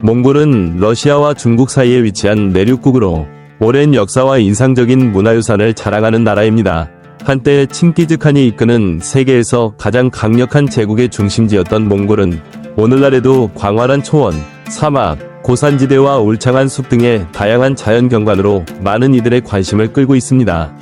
몽골은 러시아와 중국 사이에 위치한 내륙국으로 오랜 역사와 인상적인 문화유산을 자랑하는 나라입니다. 한때 칭기즈칸이 이끄는 세계에서 가장 강력한 제국의 중심지였던 몽골은 오늘날에도 광활한 초원, 사막, 고산지대와 울창한 숲 등의 다양한 자연경관으로 많은 이들의 관심을 끌고 있습니다.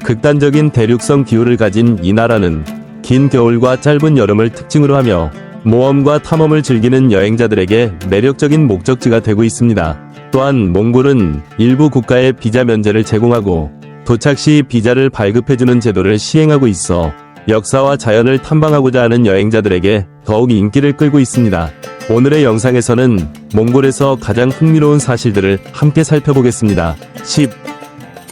극단적인 대륙성 기후를 가진 이 나라는 긴 겨울과 짧은 여름을 특징으로 하며 모험과 탐험을 즐기는 여행자들에게 매력적인 목적지가 되고 있습니다. 또한 몽골은 일부 국가에 비자 면제를 제공하고 도착 시 비자를 발급해주는 제도를 시행하고 있어 역사와 자연을 탐방하고자 하는 여행자들에게 더욱 인기를 끌고 있습니다. 오늘의 영상에서는 몽골에서 가장 흥미로운 사실들을 함께 살펴보겠습니다. 10.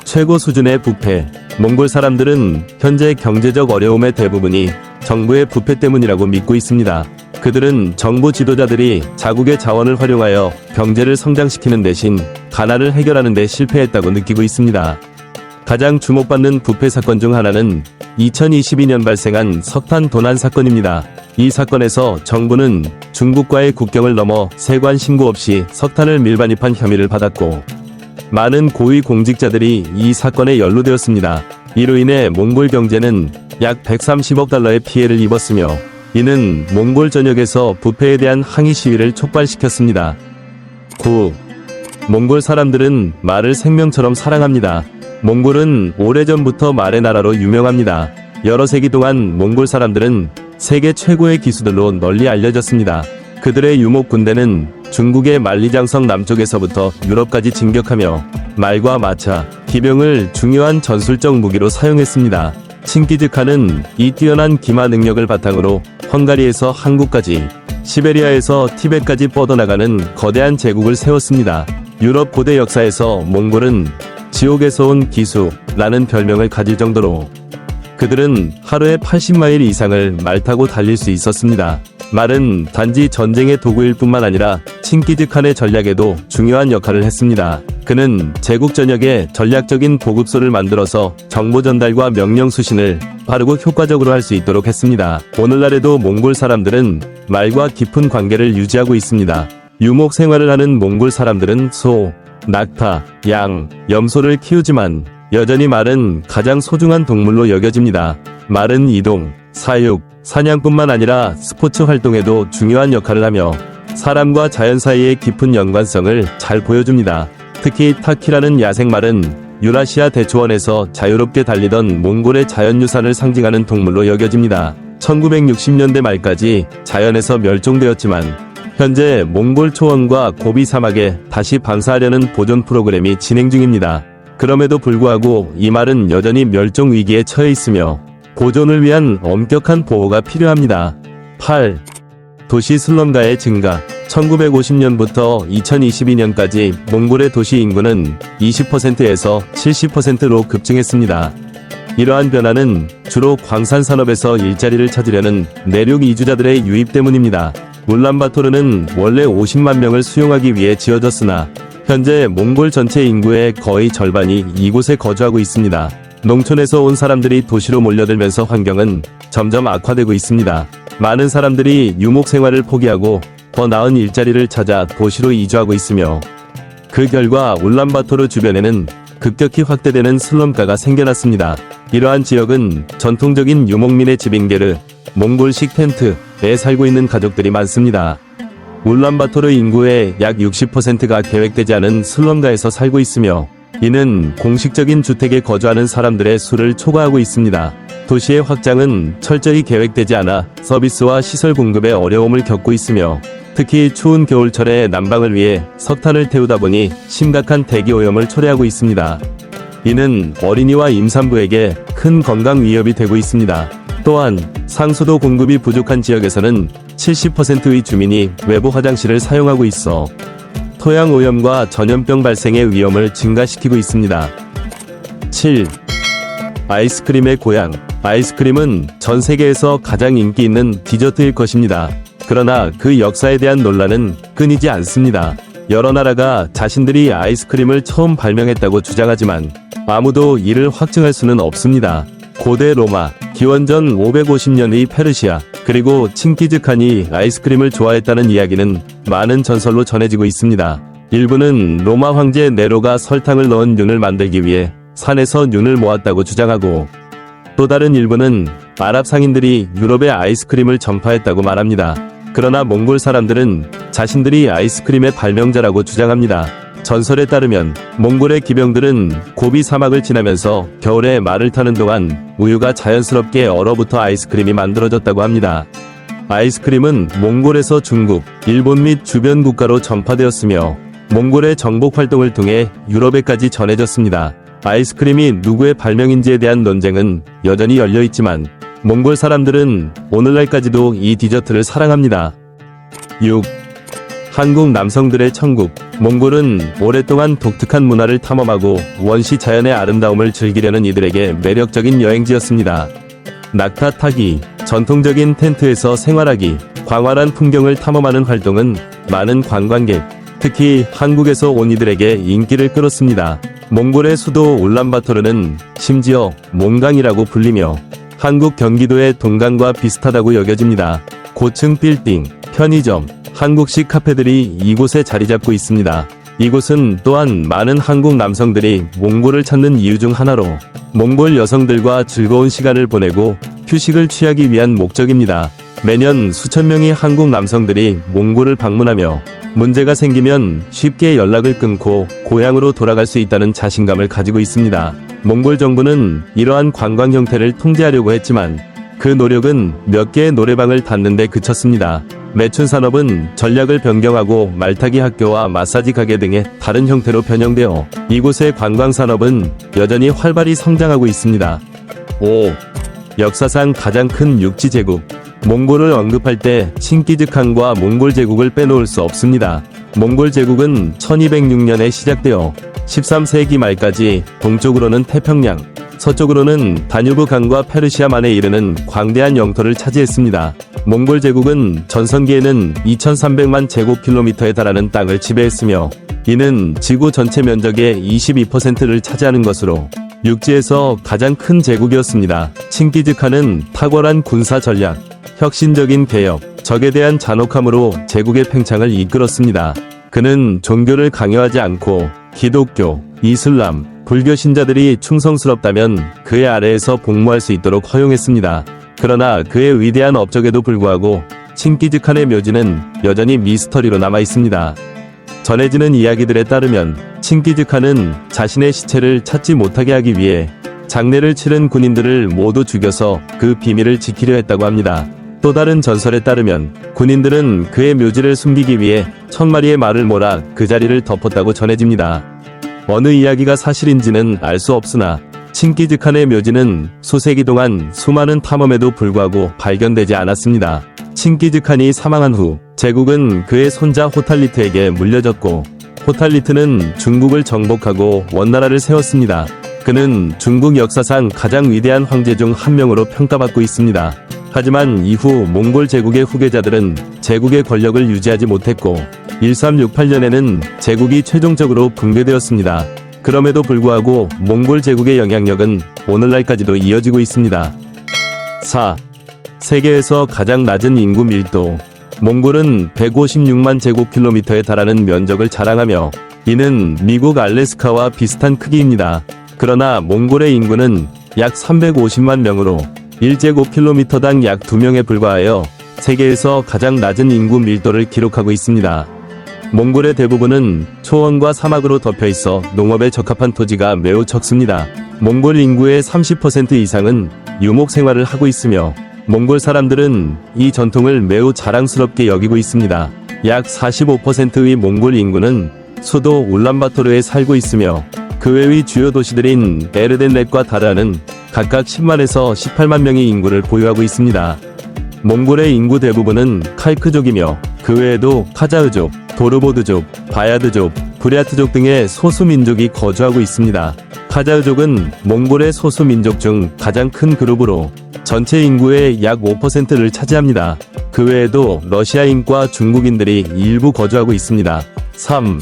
최고 수준의 부패. 몽골 사람들은 현재 경제적 어려움의 대부분이 정부의 부패 때문이라고 믿고 있습니다. 그들은 정부 지도자들이 자국의 자원을 활용하여 경제를 성장시키는 대신 가난을 해결하는 데 실패했다고 느끼고 있습니다. 가장 주목받는 부패 사건 중 하나는 2022년 발생한 석탄 도난 사건입니다. 이 사건에서 정부는 중국과의 국경을 넘어 세관 신고 없이 석탄을 밀반입한 혐의를 받았고 많은 고위 공직자들이 이 사건에 연루되었습니다. 이로 인해 몽골 경제는 약 130억 달러의 피해를 입었으며 이는 몽골 전역에서 부패에 대한 항의 시위를 촉발시켰습니다. 9. 몽골 사람들은 말을 생명처럼 사랑합니다. 몽골은 오래전부터 말의 나라로 유명합니다. 여러 세기 동안 몽골 사람들은 세계 최고의 기수들로 널리 알려졌습니다. 그들의 유목 군대는 중국의 만리장성 남쪽에서부터 유럽까지 진격하며 말과 마차, 기병을 중요한 전술적 무기로 사용했습니다. 칭기즈칸은 이 뛰어난 기마 능력을 바탕으로 헝가리에서 한국까지, 시베리아에서 티벳까지 뻗어나가는 거대한 제국을 세웠습니다. 유럽 고대 역사에서 몽골은 지옥에서 온 기수라는 별명을 가질 정도로 그들은 하루에 80마일 이상을 말 타고 달릴 수 있었습니다. 말은 단지 전쟁의 도구일 뿐만 아니라 칭기즈칸의 전략에도 중요한 역할을 했습니다. 그는 제국 전역에 전략적인 보급소를 만들어서 정보 전달과 명령 수신을 빠르고 효과적으로 할 수 있도록 했습니다. 오늘날에도 몽골 사람들은 말과 깊은 관계를 유지하고 있습니다. 유목 생활을 하는 몽골 사람들은 소, 낙타, 양, 염소를 키우지만 여전히 말은 가장 소중한 동물로 여겨집니다. 말은 이동, 사육, 사냥뿐만 아니라 스포츠 활동에도 중요한 역할을 하며 사람과 자연 사이의 깊은 연관성을 잘 보여줍니다. 특히 타키라는 야생말은 유라시아 대초원에서 자유롭게 달리던 몽골의 자연유산을 상징하는 동물로 여겨집니다. 1960년대 말까지 자연에서 멸종되었지만 현재 몽골 초원과 고비 사막에 다시 방사하려는 보존 프로그램이 진행 중입니다. 그럼에도 불구하고 이 말은 여전히 멸종 위기에 처해 있으며 보존을 위한 엄격한 보호가 필요합니다. 8. 도시 슬럼가의 증가. 1950년부터 2022년까지 몽골의 도시 인구는 20%에서 70%로 급증했습니다. 이러한 변화는 주로 광산 산업에서 일자리를 찾으려는 내륙 이주자들의 유입 때문입니다. 울란바토르는 원래 50만 명을 수용하기 위해 지어졌으나 현재 몽골 전체 인구의 거의 절반이 이곳에 거주하고 있습니다. 농촌에서 온 사람들이 도시로 몰려들면서 환경은 점점 악화되고 있습니다. 많은 사람들이 유목 생활을 포기하고 더 나은 일자리를 찾아 도시로 이주하고 있으며 그 결과 울란바토르 주변에는 급격히 확대되는 슬럼가가 생겨났습니다. 이러한 지역은 전통적인 유목민의 집인 게르, 몽골식 텐트에 살고 있는 가족들이 많습니다. 울란바토르 인구의 약 60%가 계획되지 않은 슬럼가에서 살고 있으며 이는 공식적인 주택에 거주하는 사람들의 수를 초과하고 있습니다. 도시의 확장은 철저히 계획되지 않아 서비스와 시설 공급에 어려움을 겪고 있으며 특히 추운 겨울철에 난방을 위해 석탄을 태우다 보니 심각한 대기 오염을 초래하고 있습니다. 이는 어린이와 임산부에게 큰 건강 위협이 되고 있습니다. 또한 상수도 공급이 부족한 지역에서는 70%의 주민이 외부 화장실을 사용하고 있어 토양 오염과 전염병 발생의 위험을 증가시키고 있습니다. 7. 아이스크림의 고향. 아이스크림은 전 세계에서 가장 인기 있는 디저트일 것입니다. 그러나 그 역사에 대한 논란은 끊이지 않습니다. 여러 나라가 자신들이 아이스크림을 처음 발명했다고 주장하지만 아무도 이를 확증할 수는 없습니다. 고대 로마, 기원전 550년의 페르시아, 그리고 칭기즈칸이 아이스크림을 좋아했다는 이야기는 많은 전설로 전해지고 있습니다. 일부는 로마 황제 네로가 설탕을 넣은 륜을 만들기 위해 산에서 륜을 모았다고 주장하고, 또 다른 일부는 아랍 상인들이 유럽에 아이스크림을 전파했다고 말합니다. 그러나 몽골 사람들은 자신들이 아이스크림의 발명자라고 주장합니다. 전설에 따르면 몽골의 기병들은 고비 사막을 지나면서 겨울에 말을 타는 동안 우유가 자연스럽게 얼어붙어 아이스크림이 만들어졌다고 합니다. 아이스크림은 몽골에서 중국, 일본 및 주변 국가로 전파되었으며 몽골의 정복 활동을 통해 유럽에까지 전해졌습니다. 아이스크림이 누구의 발명인지에 대한 논쟁은 여전히 열려있지만 몽골 사람들은 오늘날까지도 이 디저트를 사랑합니다. 6. 한국 남성들의 천국. 몽골은 오랫동안 독특한 문화를 탐험하고 원시 자연의 아름다움을 즐기려는 이들에게 매력적인 여행지였습니다. 낙타 타기, 전통적인 텐트에서 생활하기, 광활한 풍경을 탐험하는 활동은 많은 관광객, 특히 한국에서 온 이들에게 인기를 끌었습니다. 몽골의 수도 울란바토르는 심지어 몽강이라고 불리며 한국 경기도의 동강과 비슷하다고 여겨집니다. 고층 빌딩, 편의점, 한국식 카페들이 이곳에 자리 잡고 있습니다. 이곳은 또한 많은 한국 남성들이 몽골을 찾는 이유 중 하나로 몽골 여성들과 즐거운 시간을 보내고 휴식을 취하기 위한 목적입니다. 매년 수천 명의 한국 남성들이 몽골을 방문하며 문제가 생기면 쉽게 연락을 끊고 고향으로 돌아갈 수 있다는 자신감을 가지고 있습니다. 몽골 정부는 이러한 관광 형태를 통제하려고 했지만 그 노력은 몇 개의 노래방을 닫는 데 그쳤습니다. 매춘 산업은 전략을 변경하고 말타기 학교와 마사지 가게 등의 다른 형태로 변형되어 이곳의 관광 산업은 여전히 활발히 성장하고 있습니다. 5. 역사상 가장 큰 육지 제국. 몽골을 언급할 때 칭기즈칸과 몽골 제국을 빼놓을 수 없습니다. 몽골 제국은 1206년에 시작되어 13세기 말까지 동쪽으로는 태평양, 서쪽으로는 다뉴브 강과 페르시아만에 이르는 광대한 영토를 차지했습니다. 몽골 제국은 전성기에는 2300만 제곱킬로미터에 달하는 땅을 지배했으며 이는 지구 전체 면적의 22%를 차지하는 것으로 육지에서 가장 큰 제국이었습니다. 칭기즈칸은 탁월한 군사 전략, 혁신적인 개혁, 적에 대한 잔혹함으로 제국의 팽창을 이끌었습니다. 그는 종교를 강요하지 않고 기독교, 이슬람, 불교 신자들이 충성스럽다면 그의 아래에서 복무할 수 있도록 허용했습니다. 그러나 그의 위대한 업적에도 불구하고 칭기즈칸의 묘지는 여전히 미스터리로 남아 있습니다. 전해지는 이야기들에 따르면 칭기즈칸은 자신의 시체를 찾지 못하게 하기 위해 장례를 치른 군인들을 모두 죽여서 그 비밀을 지키려 했다고 합니다. 또 다른 전설에 따르면 군인들은 그의 묘지를 숨기기 위해 1000마리의 말을 몰아 그 자리를 덮었다고 전해집니다. 어느 이야기가 사실인지는 알 수 없으나 칭기즈칸의 묘지는 수세기 동안 수많은 탐험에도 불구하고 발견되지 않았습니다. 칭기즈칸이 사망한 후 제국은 그의 손자 호탈리트에게 물려졌고 호탈리트는 중국을 정복하고 원나라를 세웠습니다. 그는 중국 역사상 가장 위대한 황제 중 한 명으로 평가받고 있습니다. 하지만 이후 몽골 제국의 후계자들은 제국의 권력을 유지하지 못했고 1368년에는 제국이 최종적으로 붕괴되었습니다. 그럼에도 불구하고 몽골 제국의 영향력은 오늘날까지도 이어지고 있습니다. 4. 세계에서 가장 낮은 인구 밀도. 몽골은 156만 제곱킬로미터에 달하는 면적을 자랑하며 이는 미국 알래스카와 비슷한 크기입니다. 그러나 몽골의 인구는 약 350만 명으로 1제곱킬로미터당 약 2명에 불과하여 세계에서 가장 낮은 인구 밀도를 기록하고 있습니다. 몽골의 대부분은 초원과 사막으로 덮여 있어 농업에 적합한 토지가 매우 적습니다. 몽골 인구의 30% 이상은 유목 생활을 하고 있으며 몽골 사람들은 이 전통을 매우 자랑스럽게 여기고 있습니다. 약 45%의 몽골 인구는 수도 울란바토르에 살고 있으며 그 외의 주요 도시들인 에르덴렛과 다르아는 각각 10만에서 18만 명의 인구를 보유하고 있습니다. 몽골의 인구 대부분은 칼크족이며 그 외에도 카자흐족, 도르보드족, 바야드족, 부랴트족 등의 소수민족이 거주하고 있습니다. 카자흐족은 몽골의 소수민족 중 가장 큰 그룹으로 전체 인구의 약 5%를 차지합니다. 그 외에도 러시아인과 중국인들이 일부 거주하고 있습니다. 3.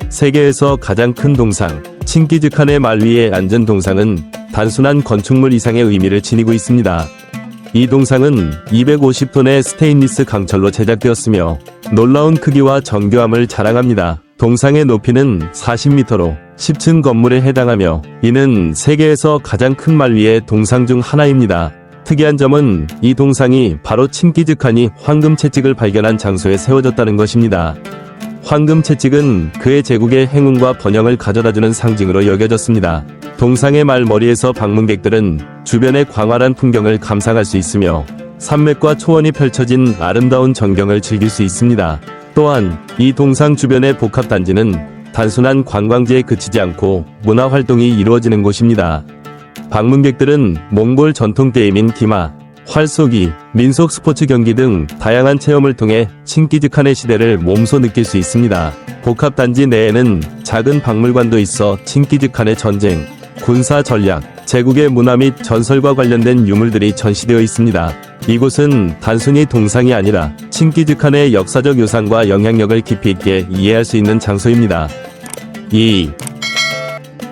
세계에서 가장 큰 동상. 칭기즈칸의 말 위에 앉은 동상은 단순한 건축물 이상의 의미를 지니고 있습니다. 이 동상은 250톤의 스테인리스 강철로 제작되었으며 놀라운 크기와 정교함을 자랑합니다. 동상의 높이는 40m로 10층 건물에 해당하며 이는 세계에서 가장 큰 말 위의 동상 중 하나입니다. 특이한 점은 이 동상이 바로 칭기즈칸이 황금 채찍을 발견한 장소에 세워졌다는 것입니다. 황금 채찍은 그의 제국의 행운과 번영을 가져다주는 상징으로 여겨졌습니다. 동상의 말머리에서 방문객들은 주변의 광활한 풍경을 감상할 수 있으며 산맥과 초원이 펼쳐진 아름다운 전경을 즐길 수 있습니다. 또한 이 동상 주변의 복합단지는 단순한 관광지에 그치지 않고 문화활동이 이루어지는 곳입니다. 방문객들은 몽골 전통 게임인 기마, 활쏘기, 민속 스포츠 경기 등 다양한 체험을 통해 칭기즈칸의 시대를 몸소 느낄 수 있습니다. 복합단지 내에는 작은 박물관도 있어 칭기즈칸의 전쟁, 군사 전략, 제국의 문화 및 전설과 관련된 유물들이 전시되어 있습니다. 이곳은 단순히 동상이 아니라 칭기즈칸의 역사적 요상과 영향력을 깊이 있게 이해할 수 있는 장소입니다. 2.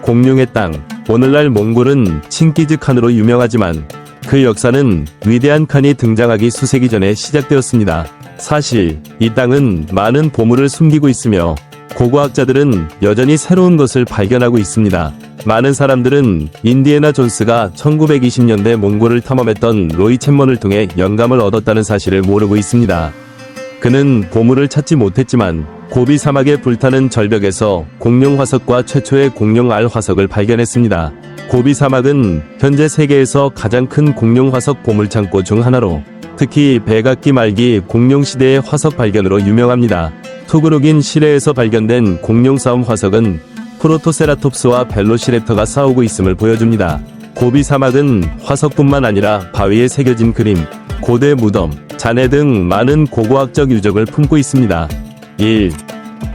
공룡의 땅. 오늘날 몽골은 칭기즈칸으로 유명하지만 그 역사는 위대한 칸이 등장하기 수세기 전에 시작되었습니다. 사실 이 땅은 많은 보물을 숨기고 있으며 고고학자들은 여전히 새로운 것을 발견하고 있습니다. 많은 사람들은 인디애나 존스가 1920년대 몽골을 탐험했던 로이 챗먼을 통해 영감을 얻었다는 사실을 모르고 있습니다. 그는 보물을 찾지 못했지만 고비 사막의 불타는 절벽에서 공룡 화석과 최초의 공룡 알 화석을 발견했습니다. 고비 사막은 현재 세계에서 가장 큰 공룡 화석 보물창고 중 하나로 특히 백악기 말기 공룡 시대의 화석 발견으로 유명합니다. 투그룩인 시레에서 발견된 공룡 싸움 화석은 프로토세라톱스와 벨로시랩터가 싸우고 있음을 보여줍니다. 고비 사막은 화석뿐만 아니라 바위에 새겨진 그림, 고대 무덤, 잔해 등 많은 고고학적 유적을 품고 있습니다. 1.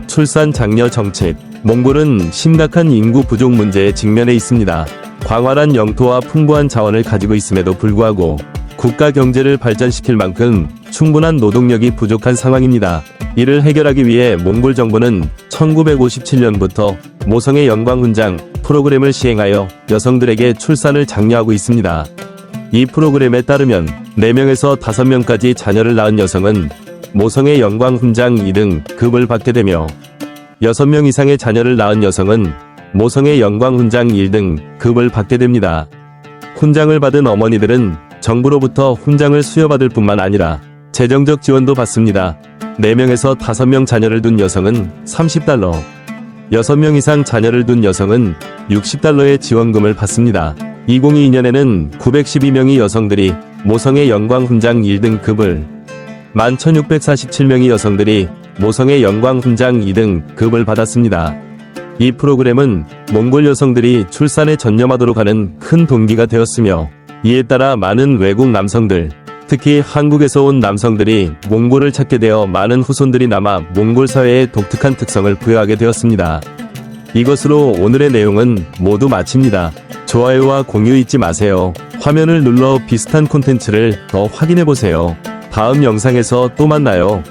출산 장려 정책. 몽골은 심각한 인구 부족 문제에 직면해 있습니다. 광활한 영토와 풍부한 자원을 가지고 있음에도 불구하고 국가 경제를 발전시킬 만큼 충분한 노동력이 부족한 상황입니다. 이를 해결하기 위해 몽골 정부는 1957년부터 모성의 영광 훈장 프로그램을 시행하여 여성들에게 출산을 장려하고 있습니다. 이 프로그램에 따르면 4명에서 5명까지 자녀를 낳은 여성은 모성의 영광 훈장 2등 급을 받게 되며 6명 이상의 자녀를 낳은 여성은 모성의 영광 훈장 1등 급을 받게 됩니다. 훈장을 받은 어머니들은 정부로부터 훈장을 수여받을 뿐만 아니라 재정적 지원도 받습니다. 4명에서 5명 자녀를 둔 여성은 $30, 6명 이상 자녀를 둔 여성은 $60의 지원금을 받습니다. 2022년에는 912명의 여성들이 모성의 영광 훈장 1등 급을, 11,647명의 여성들이 모성의 영광 훈장 2등 급을 받았습니다. 이 프로그램은 몽골 여성들이 출산에 전념하도록 하는 큰 동기가 되었으며 이에 따라 많은 외국 남성들, 특히 한국에서 온 남성들이 몽골을 찾게 되어 많은 후손들이 남아 몽골 사회의 독특한 특성을 부여하게 되었습니다. 이것으로 오늘의 내용은 모두 마칩니다. 좋아요와 공유 잊지 마세요. 화면을 눌러 비슷한 콘텐츠를 더 확인해보세요. 다음 영상에서 또 만나요.